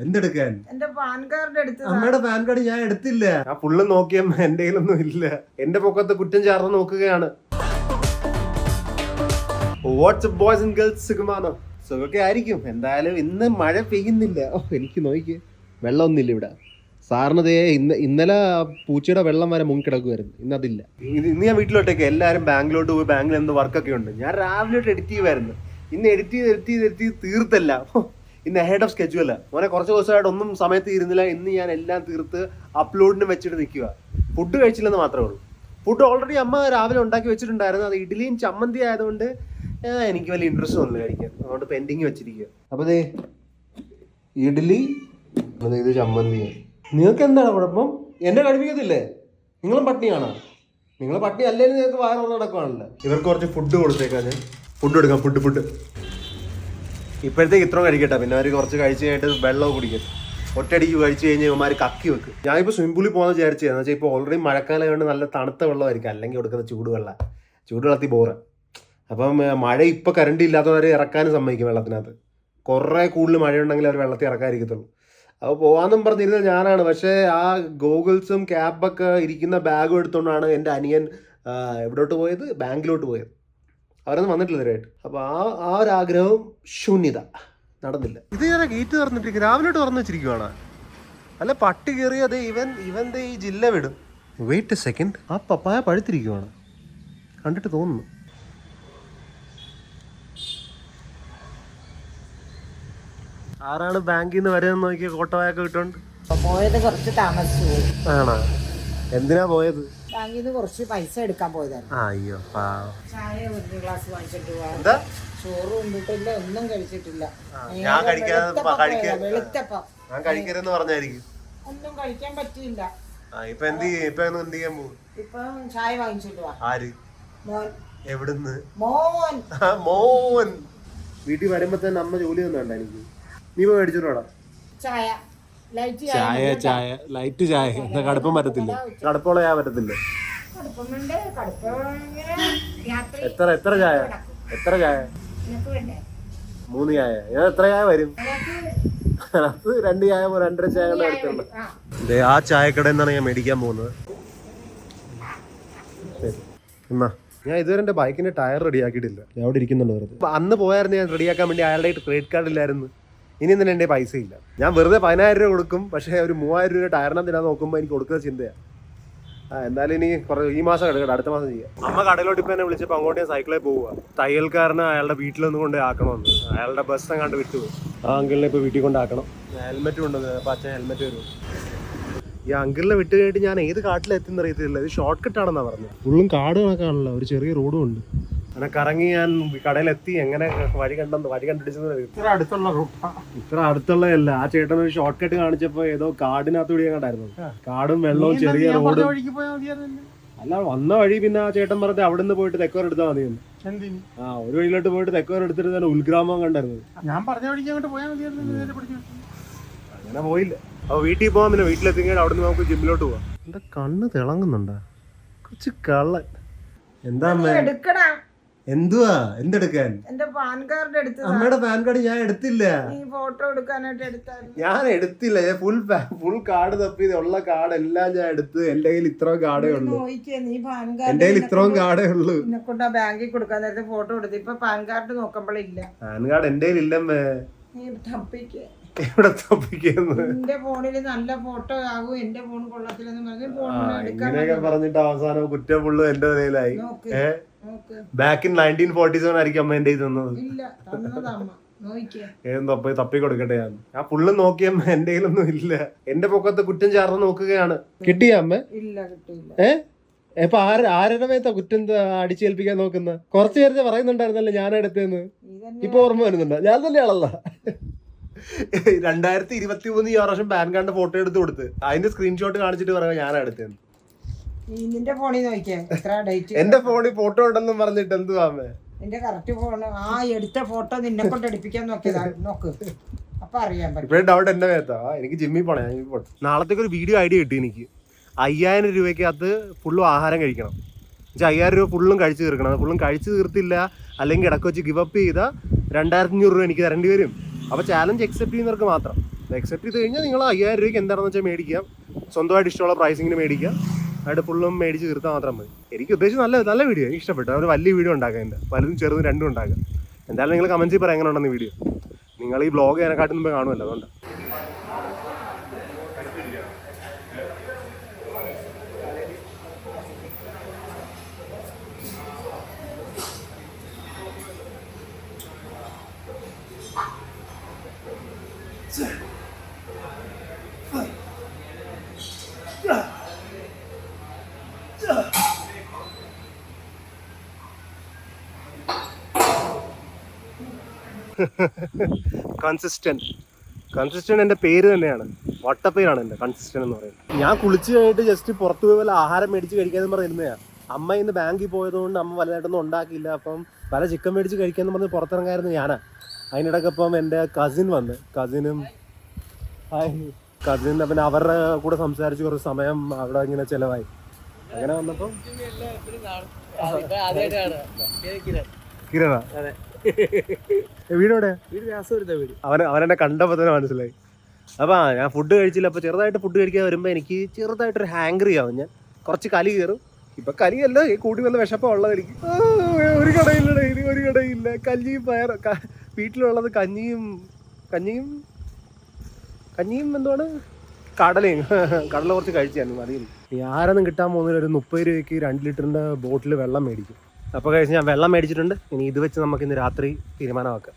എന്തെടുക്കാൻ? എന്റെ pan card എടുത്തു. അമ്മയുടെ പാൻ കാർഡ് ഞാൻ എടുത്തില്ല. ആ ഫുള്ള് നോക്കിയമ്മ എന്റെ കയ്യിലൊന്നും ഇല്ല. എന്റെ പൊക്കത്ത് കുറ്റം ചാർന്ന് നോക്കുകയാണ്. വാട്സ്ആപ്പ് ബോയ്സ് ആൻഡ് ഗേൾസ്, സുഖമാണോ? സുഖമൊക്കെ ആയിരിക്കും. എന്തായാലും ഇന്ന് മഴ പെയ്യുന്നില്ല. എനിക്ക് നോക്കി വെള്ളമൊന്നുമില്ല ഇവിടെ. സാറിനതേ ഇന്നലെ പൂച്ചയുടെ വെള്ളം വരെ മുങ്ങിക്കിടക്കുമായിരുന്നു. ഇന്നതില്ല. ഇന്ന് ഞാൻ വീട്ടിലോട്ടേക്ക് എല്ലാവരും ബാങ്കിലോട്ട് പോയി. ബാങ്കിൽ എന്ത് വർക്കൊക്കെ ഉണ്ട്. ഞാൻ രാവിലെ എഡിറ്റ് ചെയ്യുമായിരുന്നു. ഇന്ന് എഡിറ്റ് ചെയ്ത് തീർത്തല്ല. ഇന്ന് ഹെഡ് ഓഫ് സ്കെഡ്യൂല. മോനെ കുറച്ച് ദിവസമായിട്ട് ഒന്നും സമയത്ത് തീരുന്നില്ല. ഇന്ന് ഞാൻ എല്ലാം തീർത്ത് അപ്ലോഡിന് വെച്ചിട്ട് നിൽക്കുക. ഫുഡ് കഴിച്ചില്ലെന്ന് മാത്രമേ ഉള്ളൂ. ഫുഡ് ഓൾറെഡി അമ്മ രാവിലെ ഉണ്ടാക്കി വെച്ചിട്ടുണ്ടായിരുന്നു. അത് ഇഡ്ഡലിയും ചമ്മന്തി ആയതുകൊണ്ട് എനിക്ക് വലിയ ഇൻട്രസ്റ്റ് ഒന്നുമില്ല കഴിക്കാൻ. അതുകൊണ്ട് പെൻഡിങ് വെച്ചിരിക്കുക. അപ്പോൾ ദേ ഇഡ്ഡലി, ഇത് ചമ്മന്തി. നിങ്ങൾക്ക് എന്താണ് കുഴപ്പം? എന്നെ കഴിപ്പിക്കത്തില്ലേ? നിങ്ങളും പട്ടിണിയാണോ? നിങ്ങൾ പട്ടിണി അല്ലെങ്കിൽ നിങ്ങൾക്ക് വയറ് നടക്കുവാണല്ലോ. ഇവർക്ക് കുറച്ച് ഫുഡ് കൊടുത്തേക്കാൻ. ഫുഡ് എടുക്കാം. ഫുഡ് ഇപ്പോഴത്തേക്ക് ഇത്രയും കഴിക്കട്ടെ. പിന്നെ അവർ കുറച്ച് കഴിച്ച് കഴിഞ്ഞിട്ട് വെള്ളവും കുടിക്കും. ഒറ്റയടിക്ക് കഴിച്ച് കഴിഞ്ഞാൽ ഇവന്മാർ കക്കി വെക്കും. ഞാനിപ്പോൾ സ്വിമ്മിംഗ് പൂളിൽ പോകുന്നത് വിചാരിച്ചത് എന്ന് വെച്ചാൽ ഇപ്പോൾ ഓൾറെഡി മഴക്കാലം കൊണ്ട് നല്ല തണുത്ത വെള്ളമായിരിക്കും. അല്ലെങ്കിൽ കൊടുക്കുന്ന ചൂടുവെള്ളത്തിൽ ബോറ്. അപ്പം മഴ ഇപ്പോൾ കറണ്ട് ഇല്ലാത്തവരെ ഇറക്കാനും സമ്മതിക്കും വെള്ളത്തിനകത്ത്. കുറേ കൂടുതൽ മഴയുണ്ടെങ്കിൽ അവർ വെള്ളത്തിൽ ഇറക്കാതിരിക്കത്തുള്ളൂ. അപ്പോൾ പോകാമെന്നും പറഞ്ഞിരുന്നത് ഞാനാണ്. പക്ഷേ ആ ഗോഗിൾസും ക്യാബൊക്കെ ഇരിക്കുന്ന ബാഗും എടുത്തുകൊണ്ടാണ് എൻ്റെ അനിയൻ എവിടോട്ട് പോയത്? ബാങ്കിലോട്ട് പോയത്. അവരൊന്നും വന്നിട്ടില്ല ഇതുവരെയായിട്ട്. അപ്പോൾ ആ ഒരു ആഗ്രഹവും ശൂന്യത, നടന്നില്ല. ഇത് ഞാൻ ഗേറ്റ് തുറന്നിട്ടിരിക്കും. രാവിലെ തുറന്നു വെച്ചിരിക്കുവാണ്. അല്ല പട്ടി കയറിയത് ഇവൻ്റെ ഈ ജില്ല വിടും. Wait a second. ആ പപ്പായ പഴുത്തിരിക്കുവാണ്. കണ്ടിട്ട് തോന്നുന്നു. ആരാണ് ബാങ്കിൽ നിന്ന് വരുന്നത് നോക്കിയ കോട്ടവായൊക്കെ കിട്ടുന്നുണ്ട്. പോയത് കുറച്ച് താമസിച്ചു പോയി. ആണോ? എന്തിനാ പോയത്? ബാങ്കിൽ നിന്ന് കുറച്ച് പൈസ എടുക്കാൻ പോയതായിരുന്നു. അയ്യോ, ചായ ഒരു ഗ്ലാസ് വാങ്ങിച്ചിട്ട് പോവാ. എന്താ? ചോറ് കൊണ്ടിട്ടില്ല, ഒന്നും കഴിച്ചിട്ടില്ല. ഞാൻ വെളുത്തപ്പം ഞാൻ കഴിക്കരുതെന്ന് പറഞ്ഞായിരിക്കും. ഒന്നും കഴിക്കാൻ പറ്റിയില്ല. ഇപ്പൊ എന്ത് ചെയ്യാൻ പോകും? ഇപ്പൊ ചായ വാങ്ങിച്ചിട്ട് പോവാ. ആര്? മോൻ. എവിടുന്ന്? മോൻ. വീട്ടിൽ വരുമ്പോ തന്നെ അമ്മ ജോലി തന്നെയുണ്ടോ എനിക്ക്? നീ പോയി മേടിച്ചോടാ ചായ. ലൈറ്റ് ചായ. എന്താ കടുപ്പം പറ്റത്തില്ല? കടുപ്പമുള്ള ചായ പറ്റത്തില്ല. എത്ര ചായ? 3 ചായ. എത്ര ചായ വരും? അത് 2 ചായ 2.5 ചായ കൊണ്ട് എടുത്തുള്ളൂ. ആ ചായക്കടയിൽ നിന്നാണ് ഞാൻ മേടിക്കാൻ പോകുന്നത്. എന്നാ ഞാൻ ഇതുവരെ എൻ്റെ ബൈക്കിന്റെ ടയർ റെഡിയാക്കിയിട്ടില്ല. അവിടെ ഇരിക്കുന്നുണ്ട് വെറുതെ. അന്ന് പോയായിരുന്നു ഞാൻ റെഡിയാക്കാൻ വേണ്ടി. അയാളുടെ ക്രെഡിറ്റ് കാർഡ് ഇല്ലായിരുന്നു. ഇനി തന്നെ എൻ്റെ പൈസ ഇല്ല. ഞാൻ വെറുതെ 10,000 രൂപ കൊടുക്കും. പക്ഷേ ഒരു 3,000 രൂപ ടയറിനെ തിന്നാൻ നോക്കുമ്പോൾ എനിക്ക് കൊടുക്കുന്ന ചിന്തയാണ്. എന്തായാലും ഇനി ഈ മാസം എടുക്കട്ടെ, അടുത്ത മാസം ചെയ്യാം. അമ്മ കടയിലോട്ട് ഇപ്പം എന്നെ വിളിച്ചപ്പോൾ അങ്ങോട്ട് ഞാൻ സൈക്കിളിൽ പോവുക. തയ്യൽക്കാരന് അയാളുടെ വീട്ടിലൊന്നും കൊണ്ട് ആക്കണമെന്ന്. അയാളുടെ ബസ് അങ്ങാണ്ട് വിട്ടുപോയി. ആ അങ്കിളിനെ ഇപ്പോൾ വീട്ടിൽ കൊണ്ടാക്കണം. ഹെൽമെറ്റ് കൊണ്ടുവന്നത്. അപ്പോൾ അച്ഛൻ ഹെൽമെറ്റ് വരും. ഈ അങ്കിളിനെ വിട്ട് കഴിഞ്ഞിട്ട് ഞാൻ ഏത് കാട്ടിലെത്തുന്ന അറിയത്തില്ല. ഇത് ഷോർട്ട് കട്ടാണെന്നാണ് പറഞ്ഞത്. ഫുള്ളും കാട് കണക്കാണല്ലോ. ഒരു ചെറിയ റോഡും ഉണ്ട്. അങ്ങനെ കറങ്ങി ഞാൻ കടയിലെത്തി. എങ്ങനെ വഴി കണ്ടുപിടിച്ചത് ഇത്ര അടുത്തുള്ളതല്ല. ആ ചേട്ടൻ ഒരു ഷോർട്ട് കട്ട് കാണിച്ചപ്പോ ഏതോ കാടിനകത്ത് കൂടി കണ്ടായിരുന്നു. കാടും വെള്ളവും ചെറിയ റോഡും. അല്ല വന്ന വഴി പിന്നെ ആ ചേട്ടൻ പറഞ്ഞത് അവിടെ നിന്ന് പോയിട്ട് തെക്കോർ എടുത്താൽ മതിയെന്ന്. ഒരു വഴിയിലോട്ട് പോയിട്ട് തെക്കോർ എടുത്തിട്ട് തന്നെ ഉൾഗ്രാമം കണ്ടായിരുന്നു. ഞാൻ പറഞ്ഞ വഴിക്ക് അങ്ങോട്ട് പോയാൽ മതിയായിരുന്നു. അങ്ങനെ പോയില്ല. അപ്പൊ വീട്ടിൽ പോകാൻ പിന്നെ വീട്ടിലെത്തിക്കാൻ അവിടെ നിന്ന് നമുക്ക് ജിമ്മിലോട്ട് പോവാം. എന്റെ കണ്ണ് തിളങ്ങുന്നുണ്ടാ? കൊച്ചു കള്ളൻ. എന്താ എടുക്കടാ. എന്തുവാ? എന്തെടുക്കാൻ? എന്റെ പാൻ കാർഡ് എടുത്തു. അമ്മയുടെ പാൻ കാർഡ് ഞാൻ എടുത്തില്ല. നീ ഫോട്ടോ എടുക്കാനായിട്ട് എടുത്തായിരുന്നു. ഞാൻ എടുത്തില്ല. ഞാൻ ഫുൾ കാർഡ് തപ്പി ഉള്ള കാർഡ് എല്ലാം ഞാൻ എടുത്ത്. എന്റെ കയ്യിൽ ഇത്രയും കാർഡേ ഉള്ളൂ. എന്റെ കയ്യിൽ ഇത്രയും കാർഡേ ഉള്ളൂ. കൊണ്ട് ബാങ്കിൽ കൊടുക്കാൻ നേരത്തെ ഫോട്ടോ എടുത്ത്. ഇപ്പൊ പാൻ കാർഡ് നോക്കുമ്പോഴില്ല. പാൻ കാർഡ് എന്റെ കയ്യിൽ ഇല്ലമ്മേ. നീ തപ്പിക്ക്. എവിടെ തപ്പിക്കുന്നു? എന്റെ ഫോണില് നല്ല ഫോട്ടോ ആകും. എന്റെ ഫോൺ കൊള്ളത്തില്ലെന്ന് ഇങ്ങനെയൊക്കെ പറഞ്ഞിട്ട് അവസാനം കുറ്റം ഫുള്ള് എന്റെ നിലയിലായി. ബാക്ക് ഇൻ 1947 ആയിരിക്കും അമ്മ എന്റെ തന്നത്. പോയി തപ്പി കൊടുക്കട്ടെ. ഞാൻ ഫുള്ള് നോക്കിയമ്മ എന്റെ കയ്യിലൊന്നും ഇല്ല. എന്റെ പൊക്കത്ത് കുറ്റം ചാർന്ന് നോക്കുകയാണ്. കിട്ടിയ അമ്മ? ഇല്ല, കിട്ടിയില്ല. ഇപ്പൊ ആരുടെ മേത്താ കുറ്റം അടിച്ചേൽപ്പിക്കാൻ നോക്കുന്ന? കുറച്ചു നേരത്തെ പറയുന്നുണ്ടായിരുന്നല്ലോ ഞാൻ എടുത്തേന്ന്. ഇപ്പൊ ഓർമ്മ വരുന്നുണ്ടോ? ഞാൻ തന്നെയാണല്ലോ. 2023 ഈ വർഷം പാൻ കാർഡിന്റെ ഫോട്ടോ എടുത്ത് കൊടുത്ത് അതിന്റെ സ്ക്രീൻഷോട്ട് കാണിച്ചിട്ട് പറയാം ഞാൻ എടുത്തേന്ന്. നിന്റെ ഫോണിൽ നോക്കിയാ എത്ര ഡേറ്റ്? എന്റെ ഫോണിൽ ഫോട്ടോ ഉണ്ടെന്നും പറഞ്ഞിട്ട് എന്തുവാ? എന്റെ കറക്റ്റ് ഫോൺ. ആ എടുത്ത ഫോട്ടോ നിന്നെ കൊണ്ട് എടുപ്പിക്കാൻ നോക്കിയതാ. നോക്ക്, അപ്പൊ അറിയാൻ പറ്റും. ഇപ്പഴും ഡൗട്ട് എന്റെ മേത്താ. എനിക്ക് ജിമ്മിൽ പോണേ. നാളത്തേക്ക് ഒരു വീഡിയോ ഐഡിയ കിട്ടി എനിക്ക്. 5000 രൂപയ്ക്കകത്ത് ഫുള്ളും ആഹാരം കഴിക്കണം. 5000 രൂപ ഫുള്ളും കഴിച്ചു തീർക്കണം. ഫുള്ളും കഴിച്ചു തീർത്തില്ല അല്ലെങ്കിൽ ഇടയ്ക്ക് വെച്ച് ഗിവ് അപ്പ് ചെയ്താൽ 2500 രൂപ എനിക്ക് തരേണ്ടി വരും. അപ്പോൾ ചാലഞ്ച് അക്സെപ്റ്റ് ചെയ്യുന്നവർക്ക് മാത്രം. അക്സെപ്റ്റ് ചെയ്ത് കഴിഞ്ഞാൽ നിങ്ങൾ 5000 രൂപയ്ക്ക് എന്താണെന്ന് വെച്ചാൽ മേടിക്കാം, സ്വന്തമായിട്ട് ഇഷ്ടമുള്ള പ്രൈസിങ്ങിന് മേടിക്കാം, ആയിട്ട് ഫുള്ളും മേടിച്ച് തീർത്താൽ മാത്രം മതി. എനിക്ക് ഉദ്ദേശിച്ച് നല്ല വീഡിയോ, എനിക്ക് ഇഷ്ടപ്പെട്ടു. ഒരു വലിയ വീഡിയോ ഉണ്ടാക്കാം, എൻ്റെ വലുതും ചെറുതും രണ്ടും ഉണ്ടാക്കാം. എന്തായാലും നിങ്ങൾ കമൻറ്റിൽ പറയാം എങ്ങനെ ഉണ്ടെന്ന് വീഡിയോ. നിങ്ങൾ ഈ ബ്ലോഗ് അതിനെക്കാട്ടും മുമ്പ് കാണുമല്ലോ, അതുകൊണ്ട്. കൺസിസ്റ്റന്റ് എൻ്റെ പേര് തന്നെയാണ്, വട്ടപ്പേരാണ് എൻ്റെ കൺസിസ്റ്റന്റ് എന്ന് പറയുന്നത്. ഞാൻ കുളിച്ച് കഴിഞ്ഞിട്ട് ജസ്റ്റ് പുറത്ത് പോയി വല്ല ആഹാരം മേടിച്ച് കഴിക്കാമെന്ന് പറഞ്ഞിരുന്നതാണ്. അമ്മ ഇന്ന് ബാങ്കിൽ പോയതുകൊണ്ട് അമ്മ വലുതായിട്ടൊന്നും ഉണ്ടാക്കിയില്ല. അപ്പം പല ചിക്കൻ മേടിച്ച് കഴിക്കാമെന്ന് പറഞ്ഞ് പുറത്തിറങ്ങായിരുന്നു ഞാനാ. അതിനിടയ്ക്കപ്പം എൻ്റെ കസിനും പിന്നെ അവരുടെ കൂടെ സംസാരിച്ച് കുറച്ച് സമയം അവിടെ ഇങ്ങനെ ചിലവായി. അങ്ങനെ വന്നപ്പോൾ കിരണ വീടോടെ അവനെന്നെ കണ്ടപ്പോൾ തന്നെ മനസ്സിലായി. അപ്പം ഞാൻ ഫുഡ് കഴിച്ചില്ല. അപ്പോൾ ചെറുതായിട്ട് ഫുഡ് കഴിക്കാൻ വരുമ്പോൾ എനിക്ക് ചെറുതായിട്ടൊരു ഹാങ്ക്രി ആവും. ഞാൻ കുറച്ച് കലി കയറും. ഇപ്പം കലിയല്ല, കൂടി വന്ന വിശപ്പം ഉള്ളത് എനിക്ക്. ഒരു കടയില്ലടേ, ഇനി ഒരു കടയില്ല. കഞ്ഞിയും വീട്ടിലുള്ളത് കഞ്ഞിയും എന്തുവാണ്, കടല കുറച്ച് കഴിച്ചായിരുന്നു. മതി. ആരൊന്നും കിട്ടാൻ പോകുന്നില്ല. ഒരു 30 രൂപയ്ക്ക് 2 ലിറ്ററിൻ്റെ ബോട്ടിൽ വെള്ളം മേടിക്കും. അപ്പോൾ കഴിച്ച് ഞാൻ വെള്ളം മേടിച്ചിട്ടുണ്ട്. ഇനി ഇത് വെച്ച് നമുക്ക് ഇന്ന് രാത്രി തീരുമാനമാക്കാം.